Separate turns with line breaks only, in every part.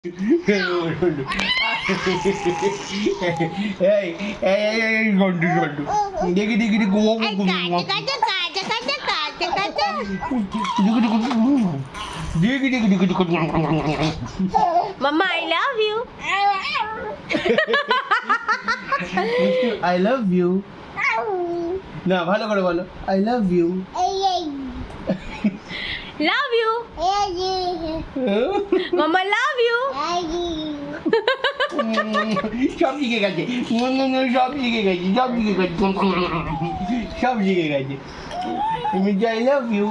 Mama, I love you.
I love you. না ভালো করে বলো I love you.
Love you. Mama, love you.
সব শিখে গেছে সব শিখে গেছে সব শিখে গেছে তুমি I love you.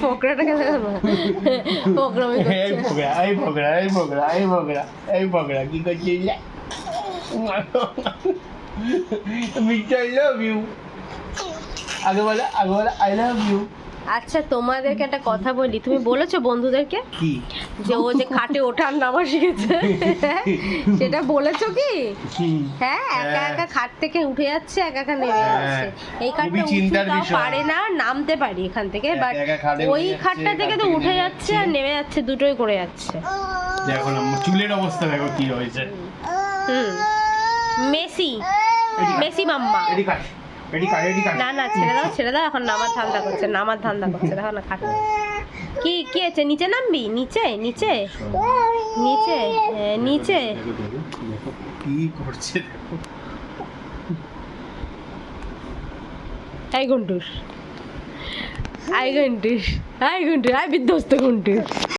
ফোকরাটাকে দেখো না। ফোকরামি
এই
করছে।
ফোকরা কি করছিস তুমি I love you. আগে বলো I love you.
আচ্ছা তোমাদেরকে একটা কথা বলি, তুমি বলেছো বন্ধুদেরকে
কি
যে ও যে খাটে ওঠার নামা শিখেছে সেটা বলেছো কি? হ্যাঁ, একা একা খাট থেকে উঠে যাচ্ছে, একা একা নেমে যাচ্ছে। এই খাটটা উঠতেও পারে না, নামতে পারি এখান থেকে, বাট ওই খাটটা থেকে তো উঠে যাচ্ছে আর নেমে যাচ্ছে, দুটোই করে যাচ্ছে।
দেখো না চুলের অবস্থা দেখো কি হয়েছে।
মেসি মাম্মা। না না, ছেড়ে দাও, এখন নামার ধান্দা করছে, দেখো না খাট কি আছে, নিচে নামবি, নিচে
কি করছে
আই গুন্টুস আই বিধ্বস্ত গুন্টুস।